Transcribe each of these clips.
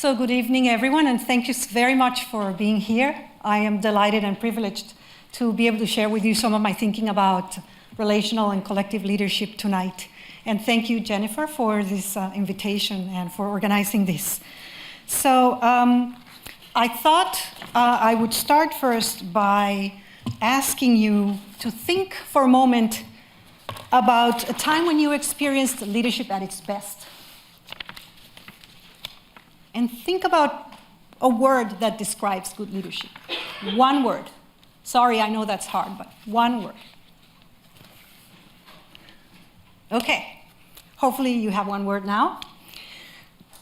So good evening, everyone, and thank you very much for being here. I am delighted and privileged to be able to share with you some of my thinking about relational and collective leadership tonight. And thank you, Jennifer, for this invitation and for organizing this. So I thought I would start first by asking you to think for a moment about a time when you experienced leadership at its best. And think about a word that describes good leadership. One word. Sorry, I know that's hard, but one word. Okay, hopefully you have one word now.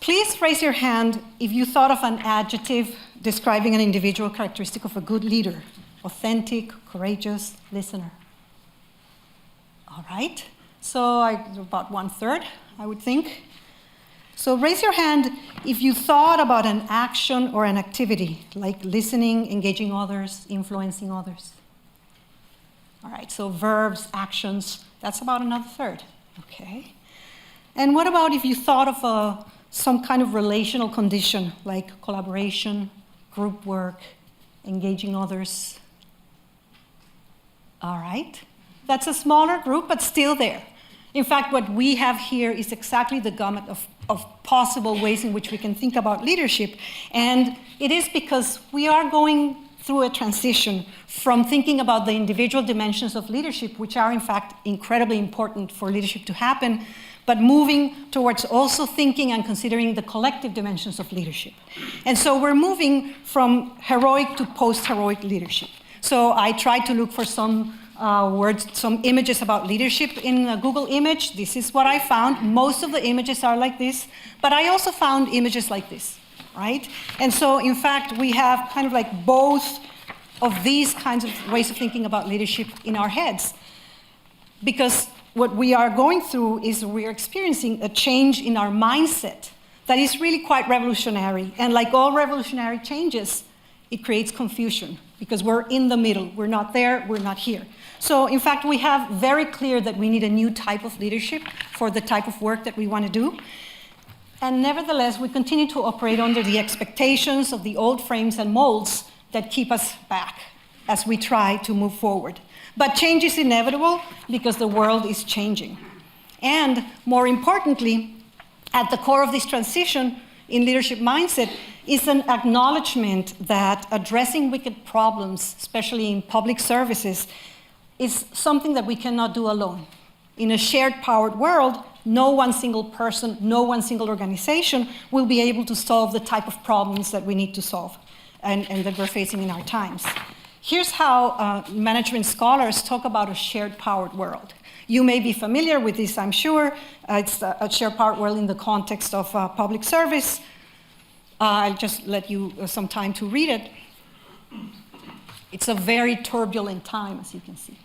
Please raise your hand if you thought of an adjective describing an individual characteristic of a good leader. Authentic, courageous, listener. All right, so about 1/3, I would think. So raise your hand if you thought about an action or an activity, like listening, engaging others, influencing others. All right, so verbs, actions, that's about another third. Okay. And what about if you thought of some kind of relational condition, like collaboration, group work, engaging others? All right. That's a smaller group, but still there. In fact, what we have here is exactly the gamut of possible ways in which we can think about leadership. And it is because we are going through a transition from thinking about the individual dimensions of leadership, which are in fact incredibly important for leadership to happen, but moving towards also thinking and considering the collective dimensions of leadership. And so we're moving from heroic to post-heroic leadership. So I tried to look for some words, some images about leadership in a Google image. This is what I found. Most of the images are like this, but I also found images like this, right? And so, in fact, we have kind of like both of these kinds of ways of thinking about leadership in our heads. Because what we are going through is we're experiencing a change in our mindset that is really quite revolutionary. And like all revolutionary changes, it creates confusion because we're in the middle. We're not there, we're not here. So in fact, we have very clear that we need a new type of leadership for the type of work that we want to do. And nevertheless, we continue to operate under the expectations of the old frames and molds that keep us back as we try to move forward. But change is inevitable because the world is changing. And more importantly, at the core of this transition in leadership mindset is an acknowledgement that addressing wicked problems, especially in public services, is something that we cannot do alone. In a shared powered world, no one single person, no one single organization will be able to solve the type of problems that we need to solve and that we're facing in our times. Here's how management scholars talk about a shared powered world. You may be familiar with this, I'm sure. It's a shared powered world in the context of public service. I'll just let you some time to read it. It's a very turbulent time, as you can see.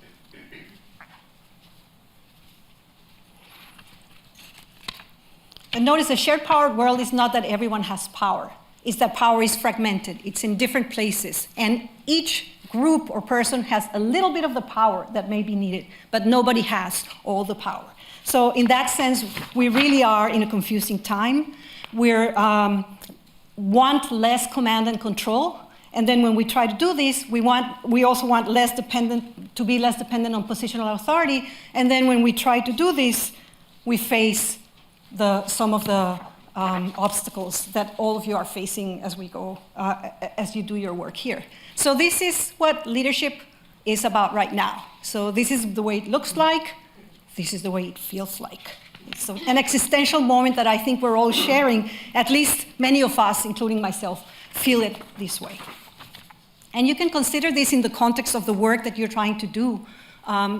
And notice a shared powered world is not that everyone has power. It's that power is fragmented. It's in different places. And each group or person has a little bit of the power that may be needed, but nobody has all the power. So in that sense, we really are in a confusing time. We want less command and control. And then when we try to do this, we also want to be less dependent on positional authority. And then when we try to do this, we face some of the obstacles that all of you are facing as we go, as you do your work here. So this is what leadership is about right now. So this is the way it looks like. This is the way it feels like. It's an existential moment that I think we're all sharing. At least many of us, including myself, feel it this way. And you can consider this in the context of the work that you're trying to do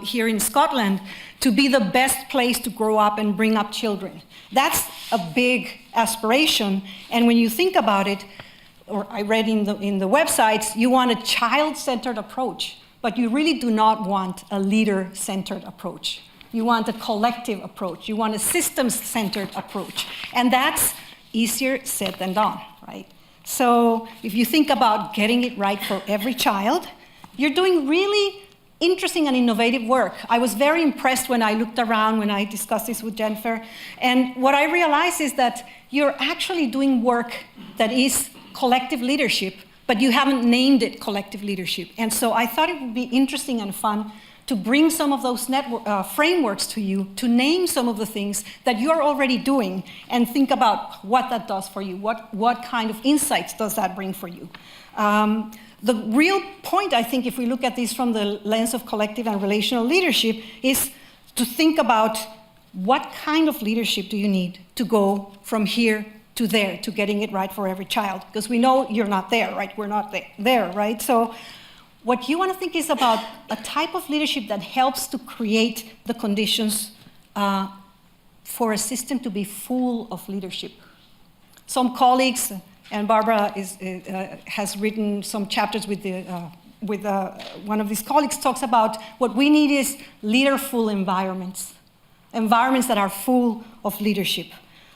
here in Scotland to be the best place to grow up and bring up children. That's a big aspiration. And when you think about it, or I read in the websites, you want a child-centered approach, but you really do not want a leader-centered approach. You want a collective approach. You want a systems-centered approach. And that's easier said than done, right? So if you think about getting it right for every child, you're doing really interesting and innovative work. I was very impressed when I looked around, when I discussed this with Jennifer. And what I realized is that you're actually doing work that is collective leadership, but you haven't named it collective leadership. And so I thought it would be interesting and fun to bring some of those frameworks to you, to name some of the things that you're already doing, and think about what that does for you, what kind of insights does that bring for you. The real point, I think, if we look at this from the lens of collective and relational leadership, is to think about what kind of leadership do you need to go from here to there, to getting it right for every child? Because we know you're not there, right? We're not there, right? So what you want to think is about a type of leadership that helps to create the conditions for a system to be full of leadership. Some colleagues, and Barbara has written some chapters with one of these colleagues, talks about what we need is leaderful environments that are full of leadership.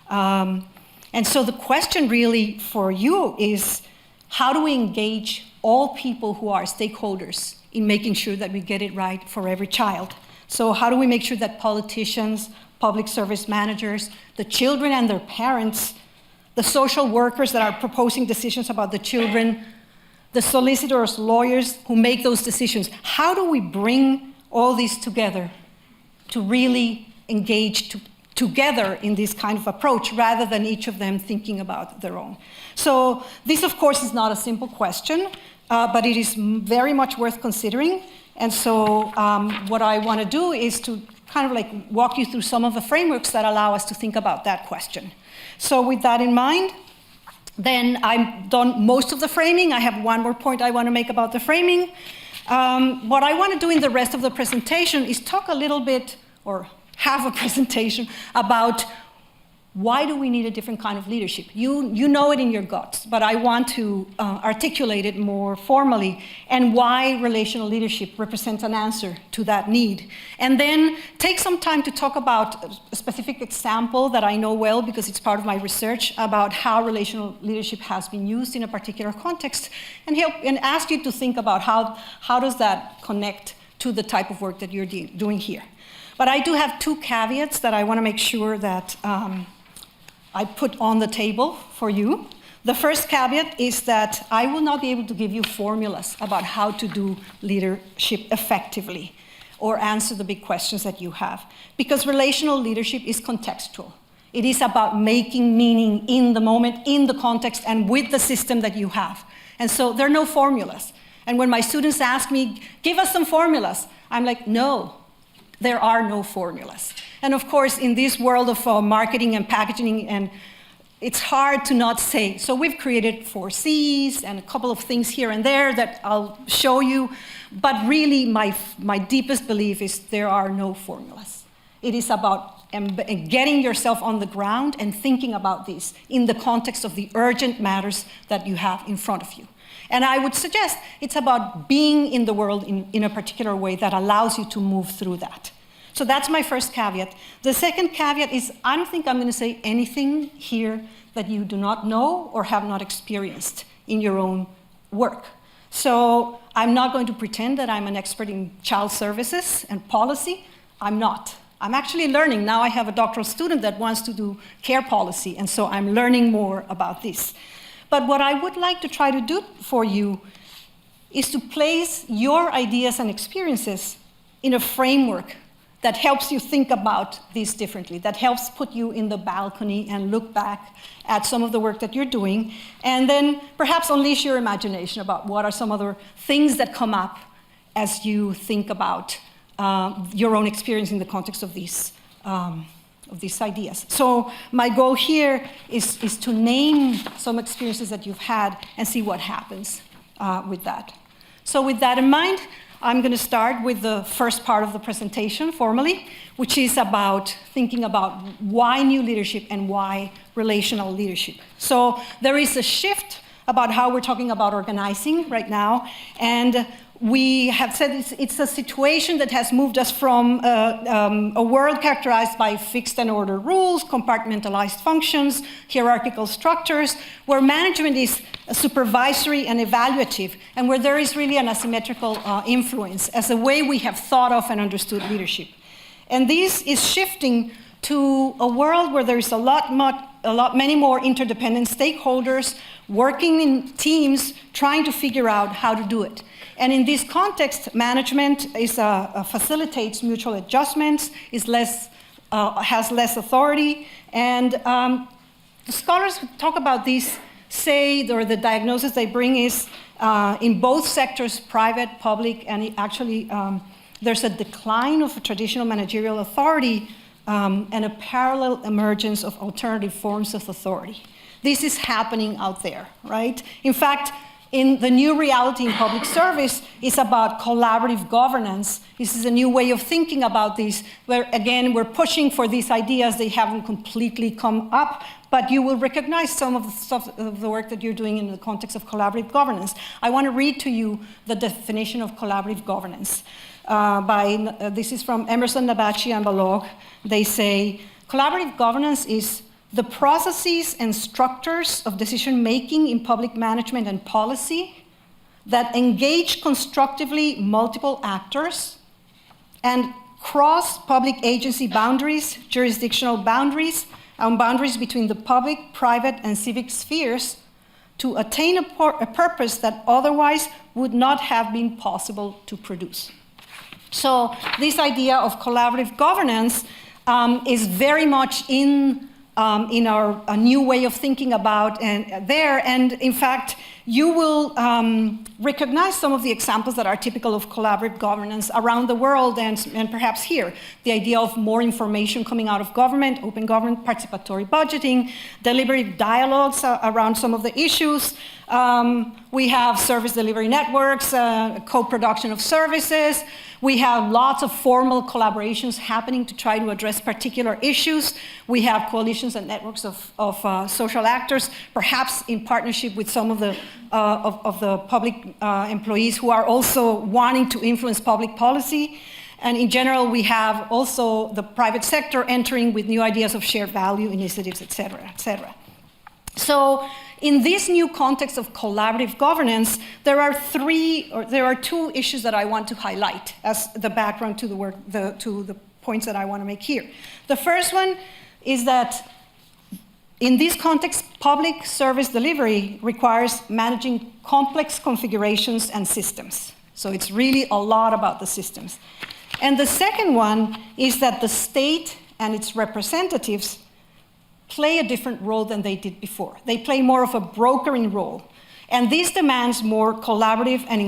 And so the question really for you is, how do we engage all people who are stakeholders in making sure that we get it right for every child? So how do we make sure that politicians, public service managers, the children and their parents, the social workers that are proposing decisions about the children, the solicitors, lawyers who make those decisions, how do we bring all these together to really engage together in this kind of approach, rather than each of them thinking about their own? So this, of course, is not a simple question, but it is very much worth considering. And so what I want to do is to kind of like walk you through some of the frameworks that allow us to think about that question. So with that in mind, then I've done most of the framing. I have one more point I want to make about the framing. What I want to do in the rest of the presentation is talk a little bit, or have a presentation, about why do we need a different kind of leadership. You know it in your guts, but I want to articulate it more formally, and why relational leadership represents an answer to that need. And then take some time to talk about a specific example that I know well, because it's part of my research, about how relational leadership has been used in a particular context, and ask you to think about how does that connect to the type of work that you're doing here. But I do have two caveats that I want to make sure that I put on the table for you. The first caveat is that I will not be able to give you formulas about how to do leadership effectively or answer the big questions that you have, because relational leadership is contextual. It is about making meaning in the moment, in the context, and with the system that you have. And so there are no formulas. And when my students ask me, give us some formulas, I'm like, no, there are no formulas. And of course, in this world of marketing and packaging, and it's hard to not say. So we've created 4 C's and a couple of things here and there that I'll show you. But really, my deepest belief is there are no formulas. It is about getting yourself on the ground and thinking about this in the context of the urgent matters that you have in front of you. And I would suggest it's about being in the world in a particular way that allows you to move through that. So that's my first caveat. The second caveat is I don't think I'm going to say anything here that you do not know or have not experienced in your own work. So I'm not going to pretend that I'm an expert in child services and policy. I'm not. I'm actually learning. Now I have a doctoral student that wants to do care policy, and so I'm learning more about this. But what I would like to try to do for you is to place your ideas and experiences in a framework that helps you think about this differently, that helps put you in the balcony and look back at some of the work that you're doing, and then perhaps unleash your imagination about what are some other things that come up as you think about your own experience in the context of these ideas. So my goal here is to name some experiences that you've had and see what happens with that. So with that in mind, I'm going to start with the first part of the presentation formally, which is about thinking about why new leadership and why relational leadership. So there is a shift about how we're talking about organizing right now. And we have said it's a situation that has moved us from a world characterized by fixed and ordered rules, compartmentalized functions, hierarchical structures, where management is supervisory and evaluative, and where there is really an asymmetrical influence as a way we have thought of and understood leadership. And this is shifting to a world where there is many more interdependent stakeholders working in teams trying to figure out how to do it. And in this context, management facilitates mutual adjustments, has less authority, and scholars who talk about this say, or the diagnosis they bring is, in both sectors, private, public, and actually there's a decline of traditional managerial authority and a parallel emergence of alternative forms of authority. This is happening out there, right? In fact, in the new reality in public service is about collaborative governance. This is a new way of thinking about this, where again, we're pushing for these ideas. They haven't completely come up, but you will recognize some of the stuff of the work that you're doing in the context of collaborative governance. I want to read to you the definition of collaborative governance. This is from Emerson, Nabachi, and Balog. They say, collaborative governance is the processes and structures of decision-making in public management and policy that engage constructively multiple actors and cross public agency boundaries, jurisdictional boundaries, and boundaries between the public, private, and civic spheres to attain a purpose that otherwise would not have been possible to produce. So this idea of collaborative governance is very much in our a new way of thinking about there. And in fact, you will recognize some of the examples that are typical of collaborative governance around the world and perhaps here. The idea of more information coming out of government, open government, participatory budgeting, deliberative dialogues around some of the issues. We have service delivery networks, co-production of services. We have lots of formal collaborations happening to try to address particular issues. We have coalitions and networks of social actors, perhaps in partnership with some of the public employees who are also wanting to influence public policy. And in general, we have also the private sector entering with new ideas of shared value initiatives, et cetera, et cetera. So in this new context of collaborative governance, there are two issues that I want to highlight as the background to the work, to the points that I want to make here. The first one is that in this context, public service delivery requires managing complex configurations and systems. So it's really a lot about the systems. And the second one is that the state and its representatives play a different role than they did before. They play more of a brokering role. And this demands more collaborative and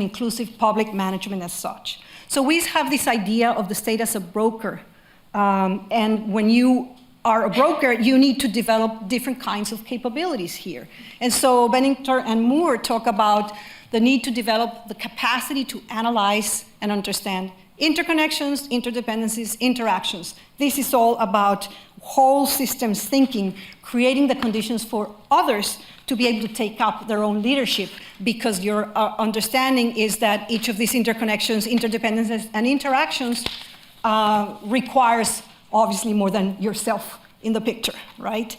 inclusive public management as such. So we have this idea of the state as a broker. And when you are a broker, you need to develop different kinds of capabilities here. And so Bennington and Moore talk about the need to develop the capacity to analyze and understand interconnections, interdependencies, interactions. This is all about whole systems thinking, creating the conditions for others to be able to take up their own leadership, because your understanding is that each of these interconnections, interdependencies, and interactions requires obviously more than yourself in the picture, right?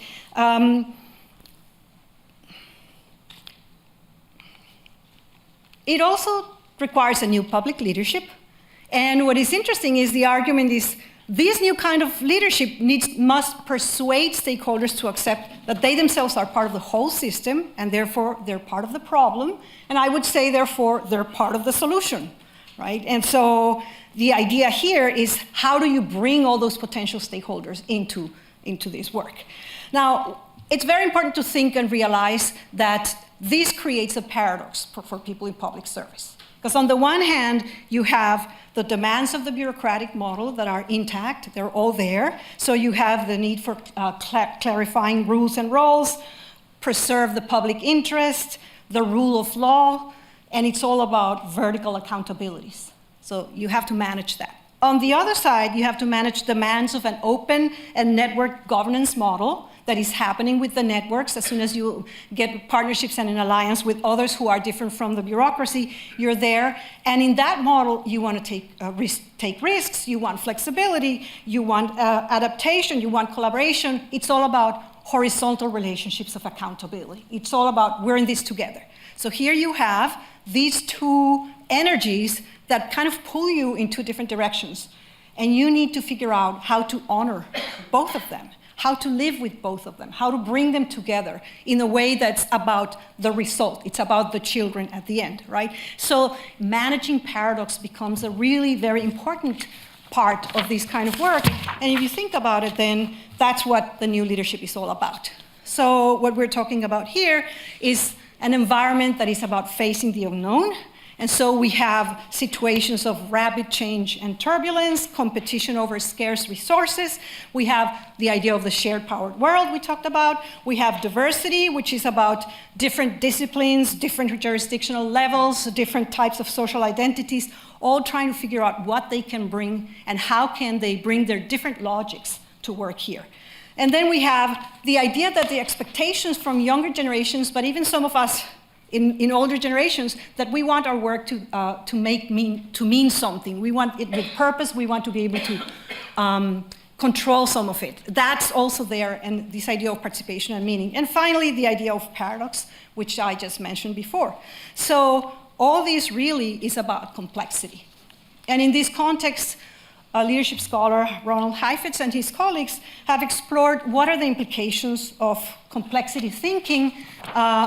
It also requires a new public leadership. And what is interesting is the argument is this new kind of leadership must persuade stakeholders to accept that they themselves are part of the whole system, and therefore they're part of the problem. And I would say, therefore, they're part of the solution, right? And so the idea here is, how do you bring all those potential stakeholders into this work? Now, it's very important to think and realize that this creates a paradox for people in public service. Because on the one hand, you have the demands of the bureaucratic model that are intact, they're all there. So you have the need for clarifying rules and roles, preserve the public interest, the rule of law, and it's all about vertical accountabilities. So you have to manage that. On the other side, you have to manage demands of an open and networked governance model that is happening with the networks. As soon as you get partnerships and an alliance with others who are different from the bureaucracy, you're there. And in that model, you want to take risks, you want flexibility, you want adaptation, you want collaboration. It's all about horizontal relationships of accountability. It's all about we're in this together. So here you have these two energies that kind of pull you in two different directions. And you need to figure out how to honor both of them, how to live with both of them, how to bring them together in a way that's about the result. It's about the children at the end, right? So managing paradox becomes a really very important part of this kind of work. And if you think about it, then that's what the new leadership is all about. So what we're talking about here is an environment that is about facing the unknown. And so we have situations of rapid change and turbulence, competition over scarce resources. We have the idea of the shared powered world we talked about. We have diversity, which is about different disciplines, different jurisdictional levels, different types of social identities, all trying to figure out what they can bring and how can they bring their different logics to work here. And then we have the idea that the expectations from younger generations, but even some of us in older generations, that we want our work to mean something. We want it with purpose. We want to be able to control some of it. That's also there, and this idea of participation and meaning. And finally, the idea of paradox, which I just mentioned before. So all this really is about complexity. And in this context, a leadership scholar, Ronald Heifetz, and his colleagues have explored what are the implications of complexity thinking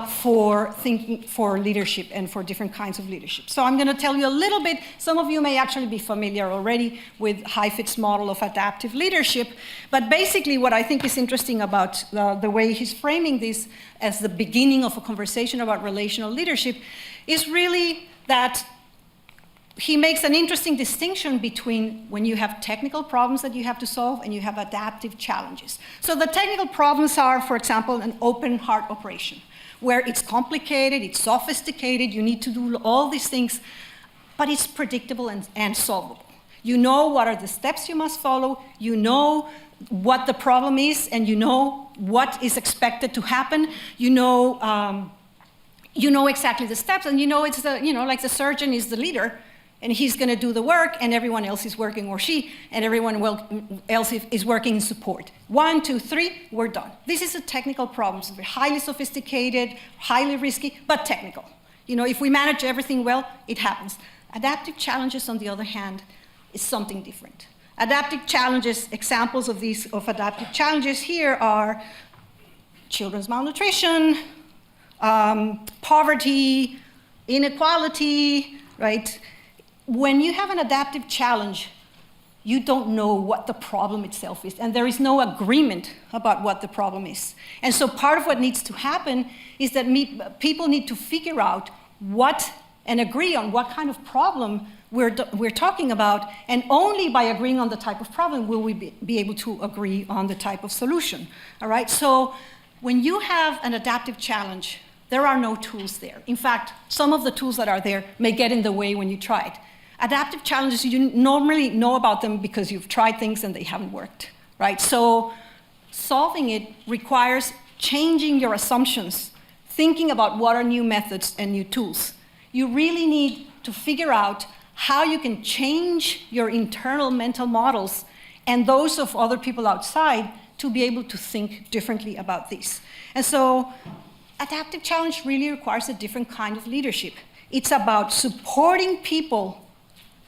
for leadership and for different kinds of leadership. So I'm going to tell you a little bit. Some of you may actually be familiar already with Heifetz's model of adaptive leadership. But basically what I think is interesting about the way he's framing this as the beginning of a conversation about relational leadership is really that he makes an interesting distinction between when you have technical problems that you have to solve and you have adaptive challenges. So the technical problems are, for example, an open heart operation, where it's complicated, it's sophisticated, you need to do all these things, but it's predictable and solvable. You know what are the steps you must follow, you know what the problem is, and you know what is expected to happen, you know exactly the steps, and you know it's like the surgeon is the leader, and he's going to do the work, and everyone else is working, or she, and everyone else is working in support. 1, 2, 3, we're done. This is a technical problem. It's highly sophisticated, highly risky, but technical. If we manage everything well, it happens. Adaptive challenges, on the other hand, is something different. Adaptive challenges, examples of adaptive challenges here are children's malnutrition, poverty, inequality, right? When you have an adaptive challenge, you don't know what the problem itself is, and there is no agreement about what the problem is. And so part of what needs to happen is that people need to figure out and agree on what kind of problem we're talking about, and only by agreeing on the type of problem will we be able to agree on the type of solution, all right? So when you have an adaptive challenge, there are no tools there. In fact, some of the tools that are there may get in the way when you try it. Adaptive challenges, you normally know about them because you've tried things and they haven't worked, right? So solving it requires changing your assumptions, thinking about what are new methods and new tools. You really need to figure out how you can change your internal mental models and those of other people outside to be able to think differently about this. And so adaptive challenge really requires a different kind of leadership. It's about supporting people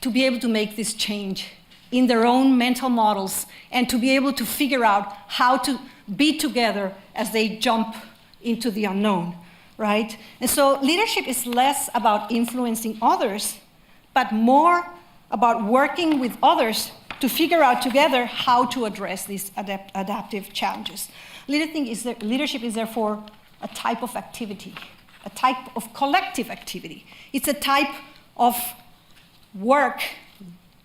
to be able to make this change in their own mental models and to be able to figure out how to be together as they jump into the unknown, right? And so leadership is less about influencing others, but more about working with others to figure out together how to address these adaptive challenges. Leadership is therefore a type of activity, a type of collective activity. It's a type of work,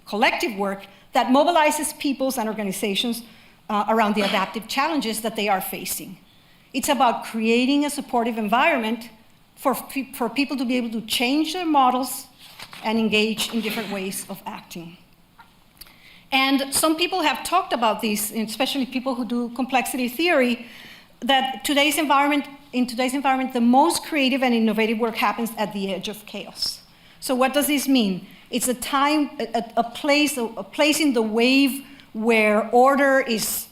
collective work, that mobilizes peoples and organizations around the adaptive challenges that they are facing. It's about creating a supportive environment for people to be able to change their models and engage in different ways of acting. And some people have talked about this, especially people who do complexity theory, that in today's environment, the most creative and innovative work happens at the edge of chaos. So what does this mean? It's a time, a place in the wave where order is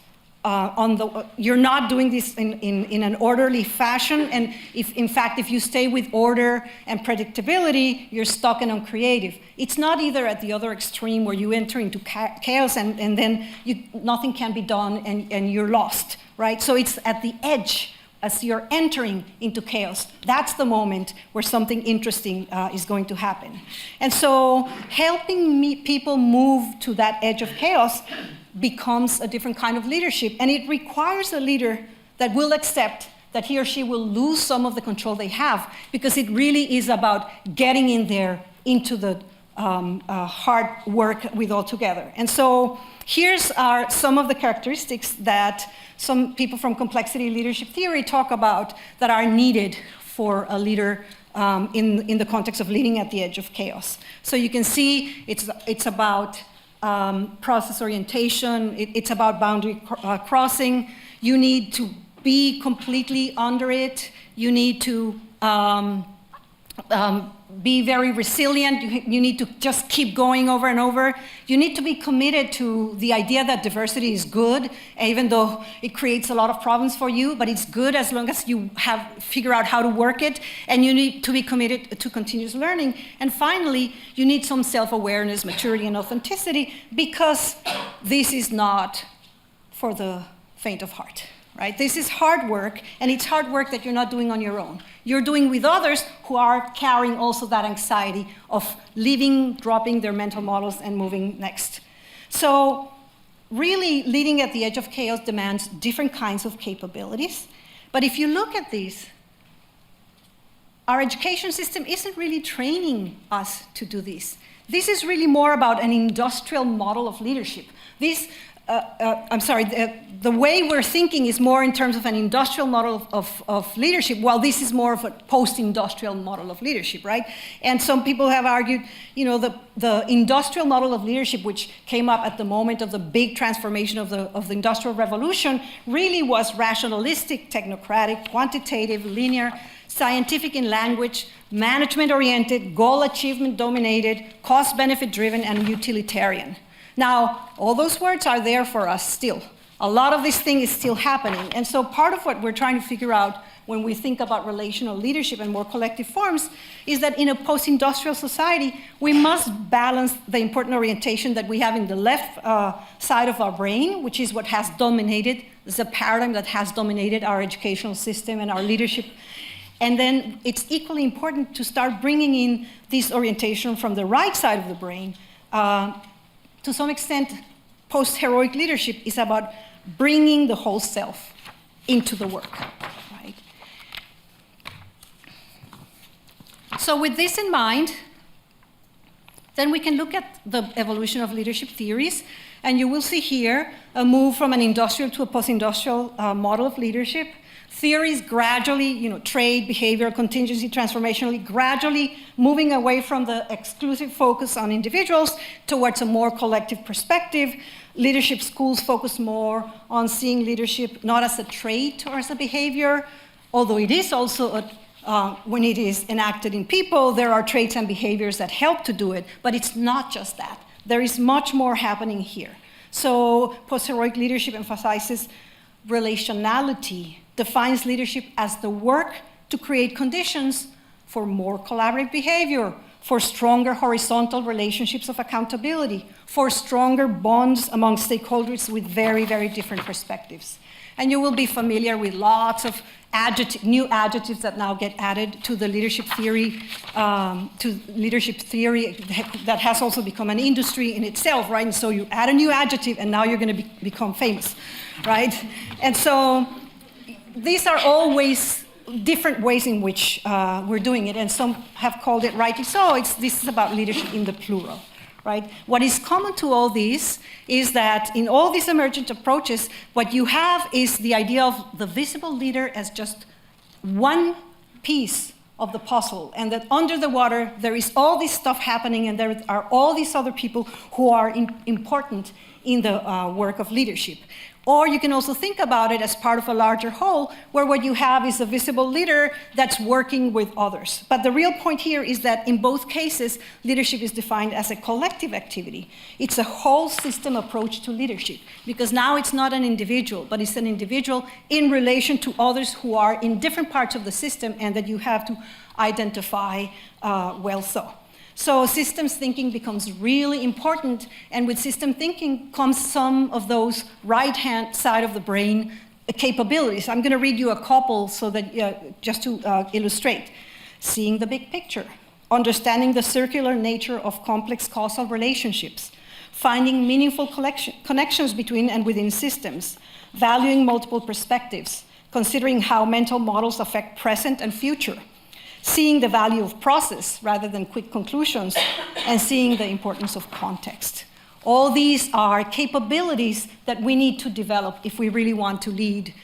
you're not doing this in an orderly fashion, and in fact, if you stay with order and predictability, you're stuck and uncreative. It's not either at the other extreme where you enter into chaos and then nothing can be done and you're lost, right? So it's at the edge as you're entering into chaos. That's the moment where something interesting is going to happen. And so helping people move to that edge of chaos becomes a different kind of leadership. And it requires a leader that will accept that he or she will lose some of the control they have, because it really is about getting in there into the hard work with all together. And so here's some of the characteristics that some people from complexity leadership theory talk about that are needed for a leader in the context of leading at the edge of chaos. So you can see it's about process orientation, it's about boundary crossing. You need to be completely under it. You need to be very resilient. You need to just keep going over and over. You need to be committed to the idea that diversity is good, even though it creates a lot of problems for you, but it's good as long as you figure out how to work it, and you need to be committed to continuous learning. And finally, you need some self-awareness, maturity, and authenticity, because this is not for the faint of heart. Right? This is hard work, and it's hard work that you're not doing on your own. You're doing with others who are carrying also that anxiety of leaving, dropping their mental models, and moving next. So really, leading at the edge of chaos demands different kinds of capabilities. But if you look at these, our education system isn't really training us to do this. This is really more about an industrial model of leadership. The way we're thinking is more in terms of an industrial model of leadership, while this is more of a post-industrial model of leadership, right? And some people have argued, the industrial model of leadership, which came up at the moment of the big transformation of the Industrial Revolution, really was rationalistic, technocratic, quantitative, linear, scientific in language, management-oriented, goal achievement dominated, cost-benefit driven, and utilitarian. Now, all those words are there for us still. A lot of this thing is still happening. And so part of what we're trying to figure out when we think about relational leadership and more collective forms is that in a post-industrial society, we must balance the important orientation that we have in the left side of our brain, which is what has dominated, the paradigm that has dominated our educational system and our leadership. And then it's equally important to start bringing in this orientation from the right side of the brain. To some extent, post-heroic leadership is about bringing the whole self into the work, right? So with this in mind, then we can look at the evolution of leadership theories, and you will see here a move from an industrial to a post-industrial model of leadership. Theories gradually, trade, behavior, contingency, transformationally, gradually moving away from the exclusive focus on individuals towards a more collective perspective. Leadership schools focus more on seeing leadership not as a trait or as a behavior, although it is also, when it is enacted in people, there are traits and behaviors that help to do it, but it's not just that. There is much more happening here. So post-heroic leadership emphasizes relationality, defines leadership as the work to create conditions for more collaborative behavior, for stronger horizontal relationships of accountability, for stronger bonds among stakeholders with very, very different perspectives. And you will be familiar with lots of new adjectives that now get added to the leadership theory, that has also become an industry in itself, right? And so you add a new adjective, and now you're going to become famous, right? And so these are always different ways in which we're doing it, and some have called it rightly so. This is about leadership in the plural, right? What is common to all these is that in all these emergent approaches, what you have is the idea of the visible leader as just one piece of the puzzle, and that under the water there is all this stuff happening, and there are all these other people who are important in the work of leadership. Or you can also think about it as part of a larger whole, where what you have is a visible leader that's working with others. But the real point here is that in both cases, leadership is defined as a collective activity. It's a whole system approach to leadership, because now it's not an individual, but it's an individual in relation to others who are in different parts of the system and that you have to identify well so. So systems thinking becomes really important, and with system thinking comes some of those right-hand side of the brain capabilities. I'm going to read you a couple so that just to illustrate. Seeing the big picture, understanding the circular nature of complex causal relationships, finding meaningful connections between and within systems, valuing multiple perspectives, considering how mental models affect present and future, seeing the value of process rather than quick conclusions, and seeing the importance of context. All these are capabilities that we need to develop if we really want to lead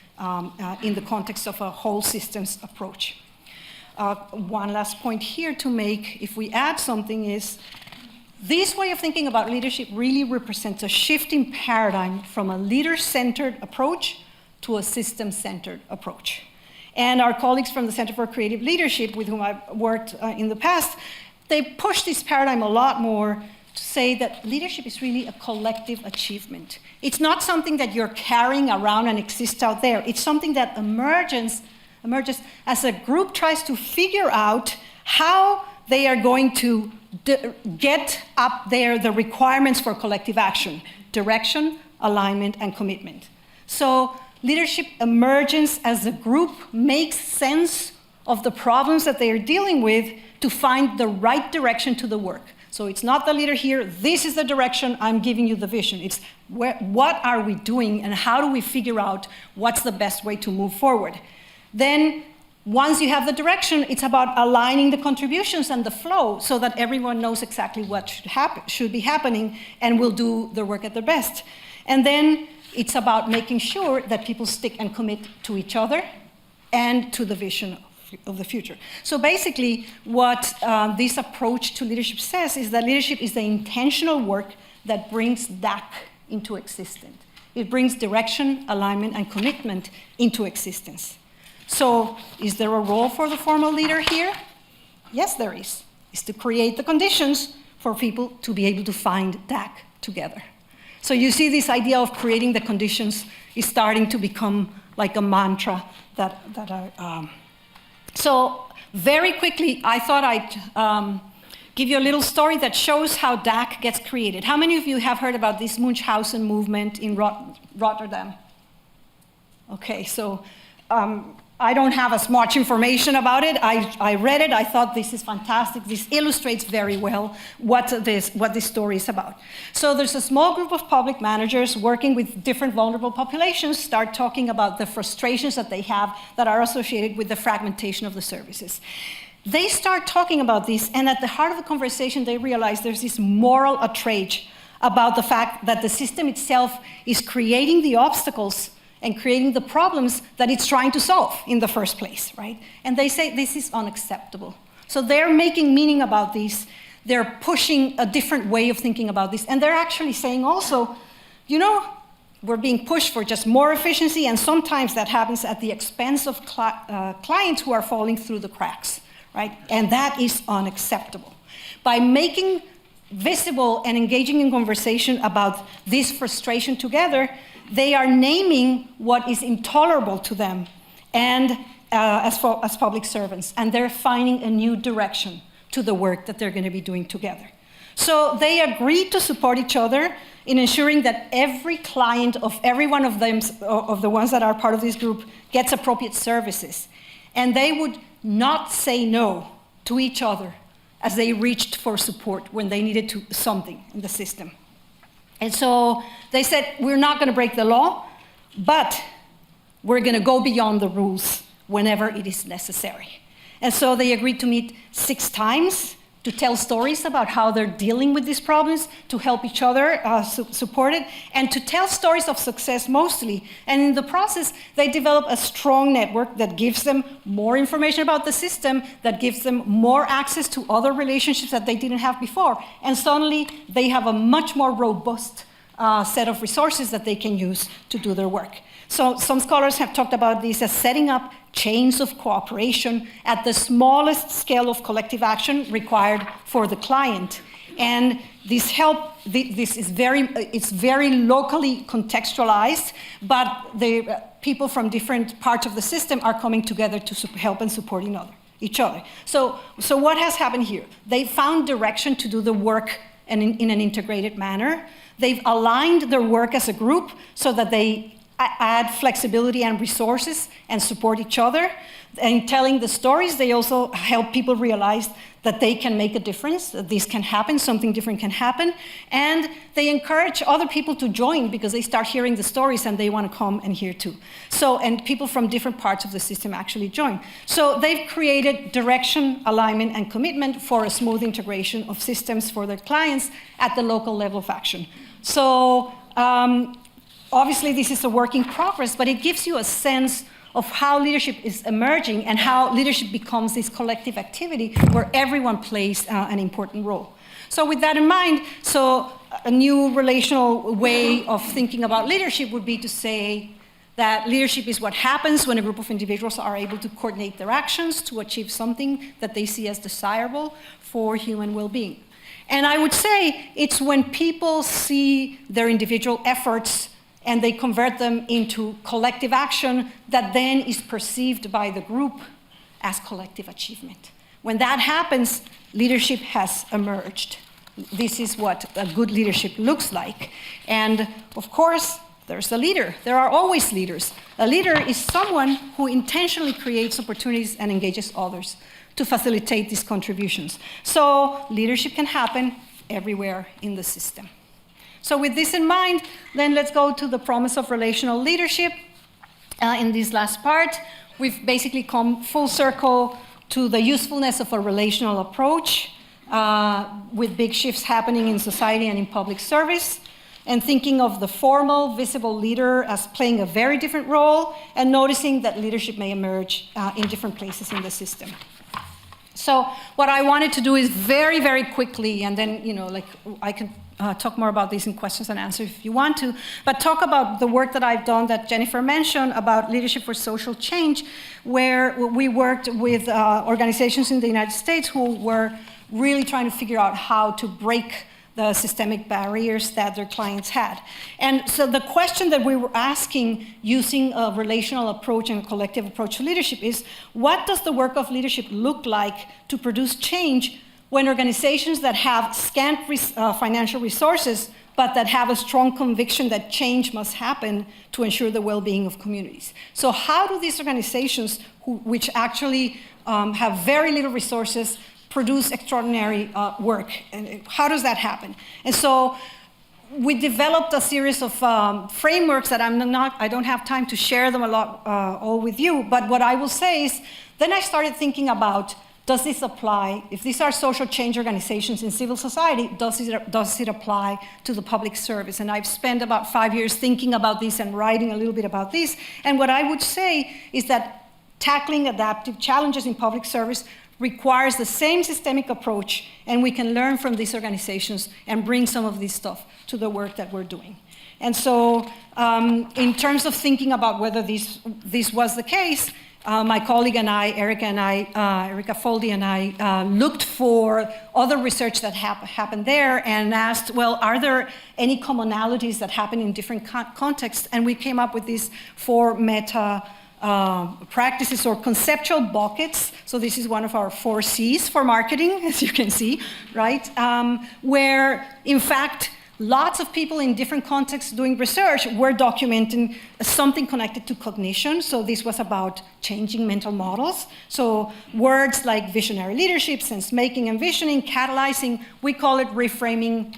in the context of a whole systems approach. One last point here to make, if we add something, is this way of thinking about leadership really represents a shift in paradigm from a leader-centered approach to a system-centered approach. And our colleagues from the Center for Creative Leadership, with whom I've worked in the past, they push this paradigm a lot more to say that leadership is really a collective achievement. It's not something that you're carrying around and exists out there. It's something that emerges as a group tries to figure out how they are going to get up there the requirements for collective action: direction, alignment, and commitment. So leadership emergence as a group makes sense of the problems that they are dealing with to find the right direction to the work. So it's not the leader here, this is the direction, I'm giving you the vision. It's what are we doing and how do we figure out what's the best way to move forward. Then once you have the direction, it's about aligning the contributions and the flow so that everyone knows exactly what should be happening and will do their work at their best. And then it's about making sure that people stick and commit to each other and to the vision of the future. So basically, what this approach to leadership says is that leadership is the intentional work that brings DAC into existence. It brings direction, alignment, and commitment into existence. So is there a role for the formal leader here? Yes, there is. It's to create the conditions for people to be able to find DAC together. So you see this idea of creating the conditions is starting to become like a mantra So very quickly, I thought I'd give you a little story that shows how DAC gets created. How many of you have heard about this Munchausen movement in Rotterdam? Okay, so I don't have as much information about it. I read it, I thought this is fantastic. This illustrates very well what this story is about. So there's a small group of public managers working with different vulnerable populations, start talking about the frustrations that they have that are associated with the fragmentation of the services. They start talking about this, and at the heart of the conversation, they realize there's this moral outrage about the fact that the system itself is creating the obstacles and creating the problems that it's trying to solve in the first place, right? And they say this is unacceptable. So they're making meaning about this. They're pushing a different way of thinking about this. And they're actually saying also, you know, we're being pushed for just more efficiency, and sometimes that happens at the expense of clients who are falling through the cracks, right? And that is unacceptable. By making visible and engaging in conversation about this frustration together, they are naming what is intolerable to them and as public servants, and they're finding a new direction to the work that they're going to be doing together. So they agreed to support each other in ensuring that every client of every one of them, of the ones that are part of this group, gets appropriate services. And they would not say no to each other as they reached for support when they needed something in the system. And so they said, we're not going to break the law, but we're going to go beyond the rules whenever it is necessary. And so they agreed to meet 6 times to tell stories about how they're dealing with these problems, to help each other support it, and to tell stories of success mostly. And in the process, they develop a strong network that gives them more information about the system, that gives them more access to other relationships that they didn't have before. And suddenly, they have a much more robust set of resources that they can use to do their work. So some scholars have talked about this as setting up chains of cooperation at the smallest scale of collective action required for the client. And this is very locally contextualized, but the people from different parts of the system are coming together to help and support each other. So what has happened here? They found direction to do the work in an integrated manner. They've aligned their work as a group so that they add flexibility and resources and support each other. And telling the stories, they also help people realize that they can make a difference, that this can happen, something different can happen. And they encourage other people to join because they start hearing the stories and they want to come and hear too. And people from different parts of the system actually join. So they've created direction, alignment, and commitment for a smooth integration of systems for their clients at the local level of action. So obviously this is a work in progress, but it gives you a sense of how leadership is emerging and how leadership becomes this collective activity where everyone plays an important role. So with that in mind, a new relational way of thinking about leadership would be to say that leadership is what happens when a group of individuals are able to coordinate their actions to achieve something that they see as desirable for human well-being. And I would say it's when people see their individual efforts and they convert them into collective action that then is perceived by the group as collective achievement. When that happens, leadership has emerged. This is what a good leadership looks like. And of course, there's a leader. There are always leaders. A leader is someone who intentionally creates opportunities and engages others to facilitate these contributions. So leadership can happen everywhere in the system. So with this in mind, then let's go to the promise of relational leadership. In this last part, we've basically come full circle to the usefulness of a relational approach with big shifts happening in society and in public service, and thinking of the formal, visible leader as playing a very different role, and noticing that leadership may emerge in different places in the system. So what I wanted to do is very, very quickly, and then, I can talk more about these in questions and answers if you want to, but talk about the work that I've done that Jennifer mentioned about leadership for social change, where we worked with organizations in the United States who were really trying to figure out how to break the systemic barriers that their clients had. And so the question that we were asking using a relational approach and a collective approach to leadership is, what does the work of leadership look like to produce change when organizations that have scant financial resources, but that have a strong conviction that change must happen to ensure the well-being of communities? So how do these organizations, which actually have very little resources, produce extraordinary work? And how does that happen? And so we developed a series of frameworks that I don't have time to share them all with you, but what I will say is, then I started thinking about, does this apply, if these are social change organizations in civil society, does it apply to the public service? And I've spent about 5 years thinking about this and writing a little bit about this. And what I would say is that tackling adaptive challenges in public service requires the same systemic approach, and we can learn from these organizations and bring some of this stuff to the work that we're doing. And so in terms of thinking about whether this was the case, my colleague and I, Erica Foldy and I, looked for other research that happened there and asked, well, are there any commonalities that happen in different contexts? And we came up with these 4 meta practices or conceptual buckets. So this is one of our 4 C's for marketing, as you can see, right? Where, in fact, lots of people in different contexts doing research were documenting something connected to cognition. So this was about changing mental models. So words like visionary leadership, sense-making, envisioning, catalyzing, we call it reframing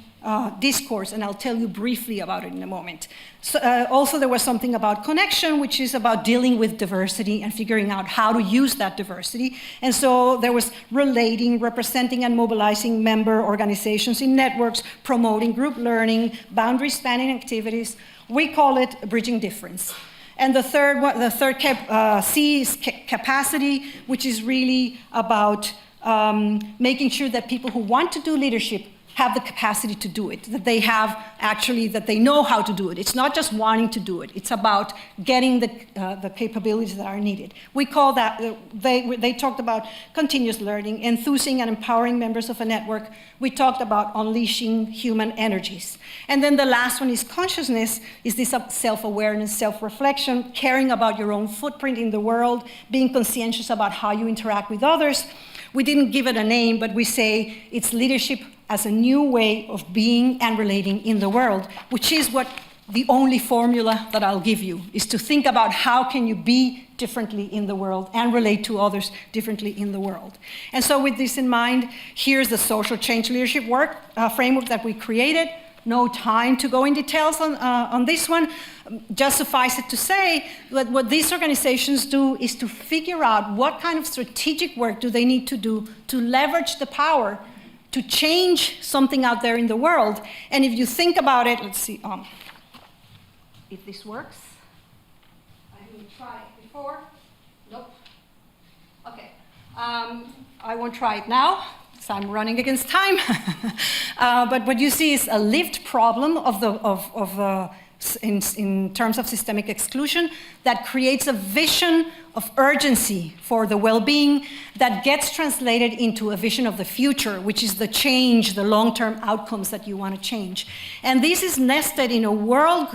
discourse, and I'll tell you briefly about it in a moment. So, also, there was something about connection, which is about dealing with diversity and figuring out how to use that diversity. And so there was relating, representing, and mobilizing member organizations in networks, promoting group learning, boundary spanning activities. We call it bridging difference. And the third C is capacity, which is really about making sure that people who want to do leadership have the capacity to do it, that they have actually, that they know how to do it. It's not just wanting to do it. It's about getting the capabilities that are needed. We call that, they talked about continuous learning, enthusing and empowering members of a network. We talked about unleashing human energies. And then the last one is consciousness, is this self-awareness, self-reflection, caring about your own footprint in the world, being conscientious about how you interact with others. We didn't give it a name, but we say it's leadership as a new way of being and relating in the world, which is what the only formula that I'll give you, is to think about how can you be differently in the world and relate to others differently in the world. And so with this in mind, here's the social change leadership work framework that we created. No time to go in details on this one. Just suffice it to say that what these organizations do is to figure out what kind of strategic work do they need to do to leverage the power to change something out there in the world. And if you think about it, let's see if this works. I didn't try it before. Nope. Okay. I won't try it now. I'm running against time. But what you see is a lived problem in terms of systemic exclusion that creates a vision of urgency for the well-being that gets translated into a vision of the future, which is the change, the long-term outcomes that you want to change. And this is nested in a world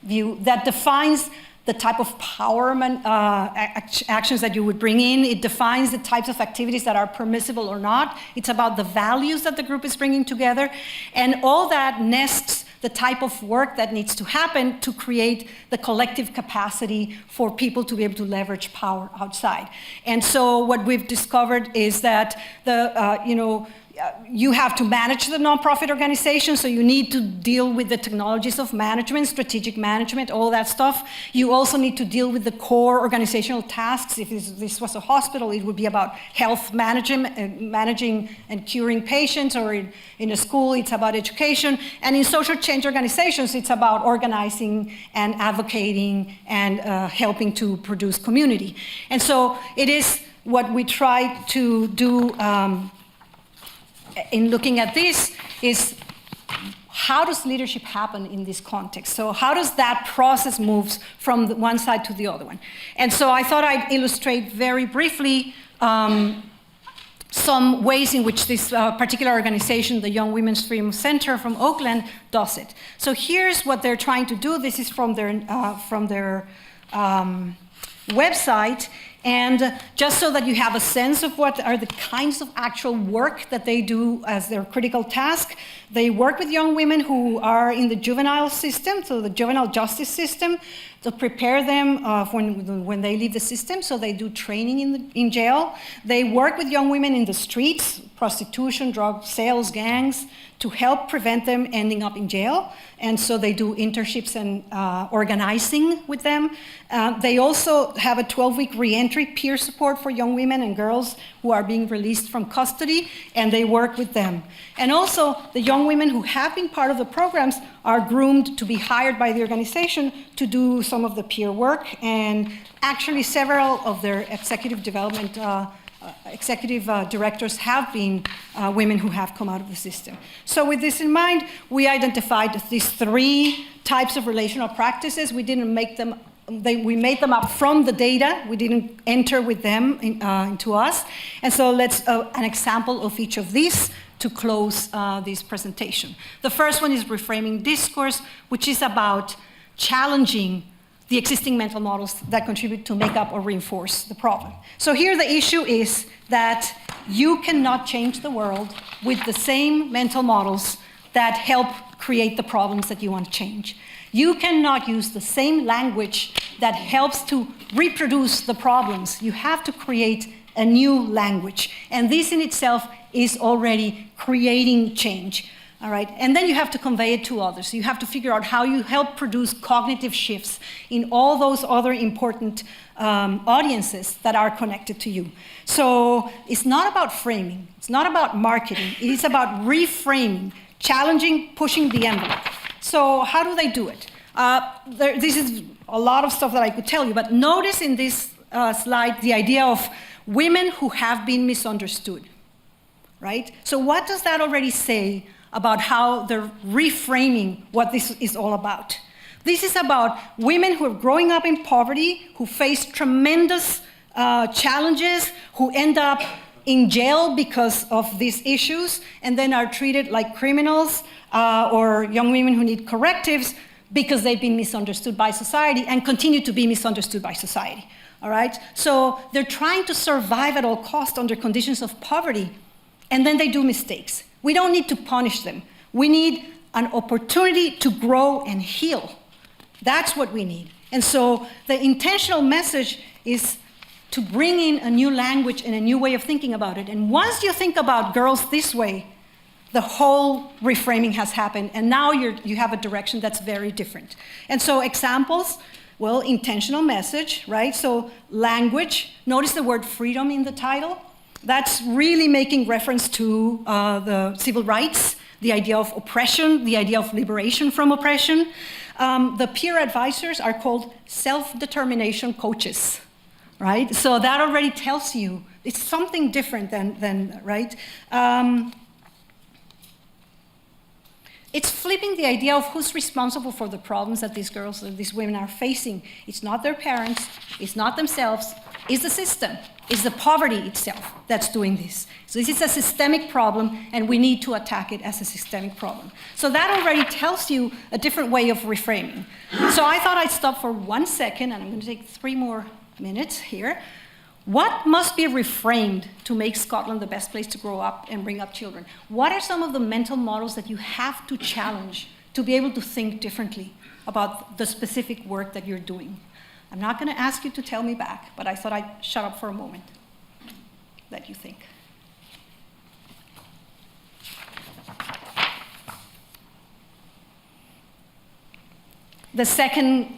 view that defines the type of empowerment actions that you would bring in. It defines the types of activities that are permissible or not. It's about the values that the group is bringing together. And all that nests the type of work that needs to happen to create the collective capacity for people to be able to leverage power outside. And so what we've discovered is that you have to manage the nonprofit organization, so you need to deal with the technologies of management, strategic management, all that stuff. You also need to deal with the core organizational tasks. If this was a hospital, it would be about health managing and curing patients, or in a school, it's about education. And in social change organizations, it's about organizing and advocating and helping to produce community. And so it is what we try to do in looking at this is, how does leadership happen in this context? So how does that process move from the one side to the other one? And so I thought I'd illustrate very briefly some ways in which this particular organization, the Young Women's Freedom Center from Oakland, does it. So here's what they're trying to do. This is from their website. And just so that you have a sense of what are the kinds of actual work that they do as their critical task, they work with young women who are in the juvenile system, so the juvenile justice system, to prepare them when they leave the system. So they do training in jail. They work with young women in the streets, prostitution, drug sales, gangs, to help prevent them ending up in jail. And so they do internships and organizing with them. They also have a 12-week reentry peer support for young women and girls who are being released from custody, and they work with them. And also, the young women who have been part of the programs are groomed to be hired by the organization to do some of the peer work, and actually several of their executive development executive directors have been women who have come out of the system. So with this in mind, we identified these 3 types of relational practices. We didn't make them, we made them up from the data. We didn't enter with them into us. And so let's, an example of each of these to close this presentation. The first one is reframing discourse, which is about challenging the existing mental models that contribute to make up or reinforce the problem. So here the issue is that you cannot change the world with the same mental models that help create the problems that you want to change. You cannot use the same language that helps to reproduce the problems. You have to create a new language. And this in itself is already creating change. All right, and then you have to convey it to others. You have to figure out how you help produce cognitive shifts in all those other important audiences that are connected to you. So it's not about framing. It's not about marketing. It is about reframing, challenging, pushing the envelope. So how do they do it? This is a lot of stuff that I could tell you, but notice in this slide the idea of women who have been misunderstood, right? So what does that already say about how they're reframing what this is all about. This is about women who are growing up in poverty, who face tremendous challenges, who end up in jail because of these issues, and then are treated like criminals, or young women who need correctives because they've been misunderstood by society and continue to be misunderstood by society. All right? So they're trying to survive at all costs under conditions of poverty, and then they do mistakes. We don't need to punish them. We need an opportunity to grow and heal. That's what we need. And so the intentional message is to bring in a new language and a new way of thinking about it. And once you think about girls this way, the whole reframing has happened, and now you have a direction that's very different. And so examples, well, intentional message, right? So language, notice the word freedom in the title. That's really making reference to the civil rights, the idea of oppression, the idea of liberation from oppression. The peer advisors are called self-determination coaches, right? So that already tells you it's something different than right? It's flipping the idea of who's responsible for the problems that these girls, that these women are facing. It's not their parents, it's not themselves, it's the system, it's the poverty itself that's doing this. So this is a systemic problem, and we need to attack it as a systemic problem. So that already tells you a different way of reframing. So I thought I'd stop for 1 second, and I'm going to take 3 more minutes here. What must be reframed to make Scotland the best place to grow up and bring up children? What are some of the mental models that you have to challenge to be able to think differently about the specific work that you're doing? I'm not going to ask you to tell me back, but I thought I'd shut up for a moment. Let you think. The second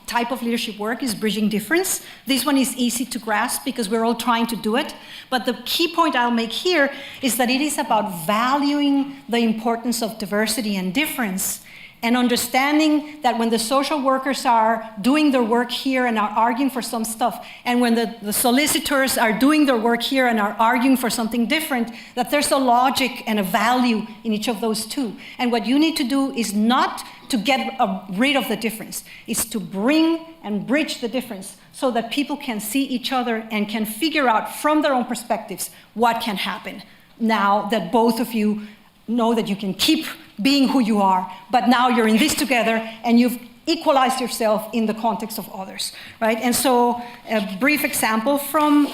type of leadership work is bridging difference. This one is easy to grasp because we're all trying to do it. But the key point I'll make here is that it is about valuing the importance of diversity and difference, and understanding that when the social workers are doing their work here and are arguing for some stuff, and when the solicitors are doing their work here and are arguing for something different, that there's a logic and a value in each of those two. And what you need to do is not to get rid of the difference, is to bring and bridge the difference so that people can see each other and can figure out from their own perspectives what can happen now that both of you know that you can keep being who you are, but now you're in this together and you've equalized yourself in the context of others, right? And so a brief example from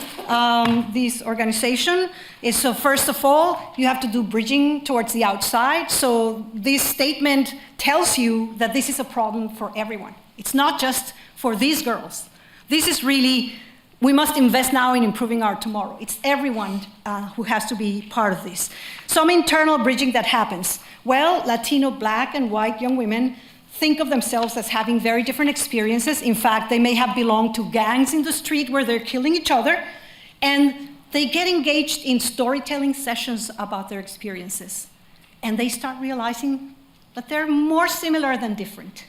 this organization is, so first of all, you have to do bridging towards the outside. So this statement tells you that this is a problem for everyone. It's not just for these girls. This is really, we must invest now in improving our tomorrow. It's everyone who has to be part of this. Some internal bridging that happens. Well, Latino, Black, and white young women think of themselves as having very different experiences. In fact, they may have belonged to gangs in the street where they're killing each other, and they get engaged in storytelling sessions about their experiences. And they start realizing that they're more similar than different.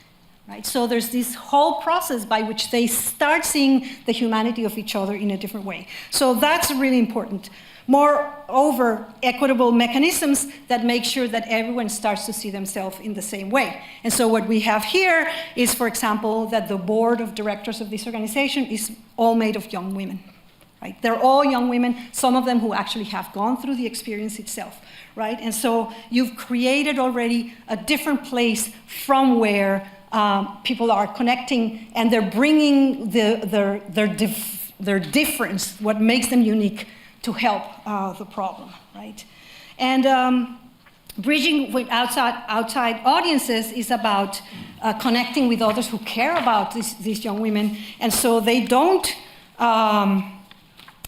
Right? So there's this whole process by which they start seeing the humanity of each other in a different way. So that's really important. Moreover, equitable mechanisms that make sure that everyone starts to see themselves in the same way. And so what we have here is, for example, that the board of directors of this organization is all made of young women. Right? They're all young women, some of them who actually have gone through the experience itself. Right? And so you've created already a different place from where people are connecting, and they're bringing their difference, what makes them unique, to help the problem, right? And bridging with outside audiences is about connecting with others who care about these young women, and so they don't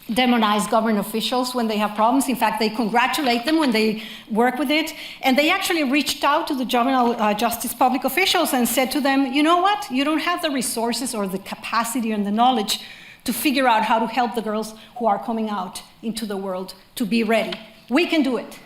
demonize government officials when they have problems. In fact, they congratulate them when they work with it. And they actually reached out to the juvenile justice public officials and said to them, you know what? You don't have the resources or the capacity and the knowledge to figure out how to help the girls who are coming out into the world to be ready. We can do it.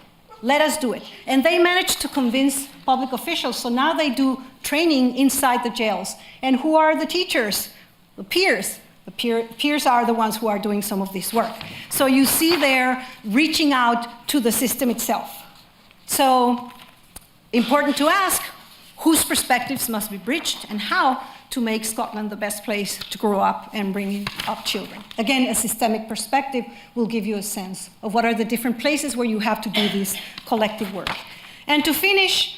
Let us do it. And they managed to convince public officials. So now they do training inside the jails. And who are the teachers? The peers. The peers are the ones who are doing some of this work. So you see there reaching out to the system itself. So important to ask whose perspectives must be bridged and how to make Scotland the best place to grow up and bring up children. Again, a systemic perspective will give you a sense of what are the different places where you have to do this collective work. And to finish,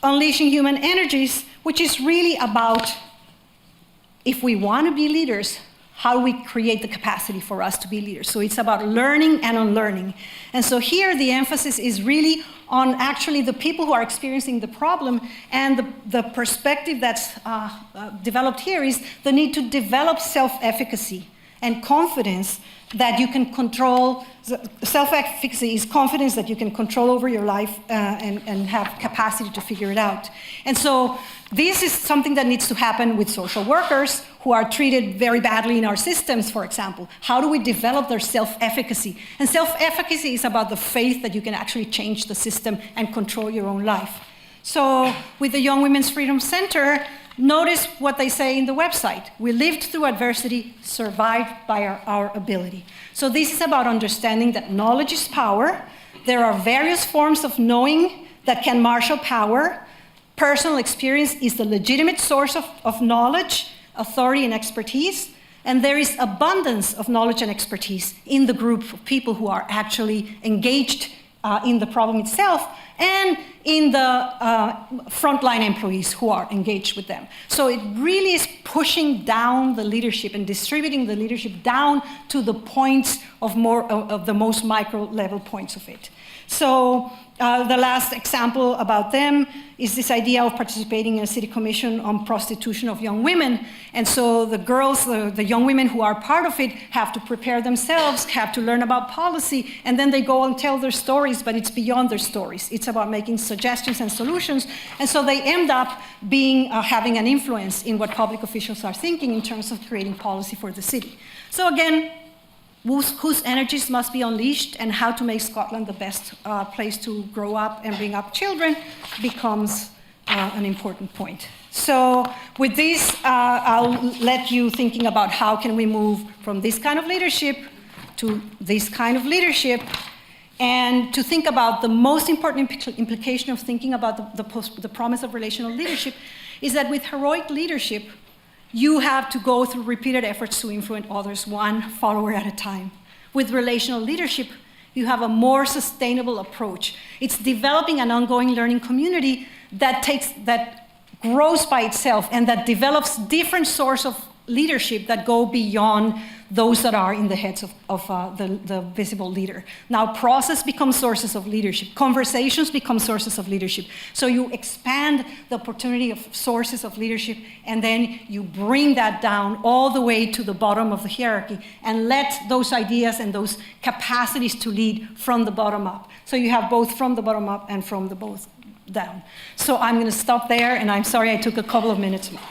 unleashing human energies, which is really about, if we want to be leaders, how do we create the capacity for us to be leaders? So it's about learning and unlearning. And so here the emphasis is really on actually the people who are experiencing the problem, and the perspective that's developed here is the need to develop self-efficacy and confidence that you can control. Self-efficacy is confidence that you can control over your life and have capacity to figure it out. And so this is something that needs to happen with social workers who are treated very badly in our systems, for example. How do we develop their self-efficacy? And self-efficacy is about the faith that you can actually change the system and control your own life. So with the Young Women's Freedom Center, notice what they say in the website. We lived through adversity, survived by our ability. So this is about understanding that knowledge is power. There are various forms of knowing that can marshal power. Personal experience is the legitimate source of knowledge, authority, and expertise. And there is abundance of knowledge and expertise in the group of people who are actually engaged in the problem itself, and in the frontline employees who are engaged with them. So it really is pushing down the leadership and distributing the leadership down to the points of the most micro level points of it. So the last example about them is this idea of participating in a city commission on prostitution of young women. And so the girls, the young women who are part of it, have to prepare themselves, have to learn about policy, and then they go and tell their stories, but it's beyond their stories. It's about making suggestions and solutions. And so they end up being having an influence in what public officials are thinking in terms of creating policy for the city. So again, whose energies must be unleashed, and how to make Scotland the best place to grow up and bring up children becomes an important point. So with this, I'll let you thinking about how can we move from this kind of leadership to this kind of leadership, and to think about the most important implication of thinking about the promise of relational leadership is that with heroic leadership, you have to go through repeated efforts to influence others, one follower at a time. With relational leadership, you have a more sustainable approach. It's developing an ongoing learning community that grows by itself and that develops different sources of leadership that go beyond those that are in the heads of the visible leader. Now, process becomes sources of leadership. Conversations become sources of leadership. So you expand the opportunity of sources of leadership, and then you bring that down all the way to the bottom of the hierarchy and let those ideas and those capacities to lead from the bottom up. So you have both from the bottom up and from the both down. So I'm going to stop there, and I'm sorry I took a couple of minutes more.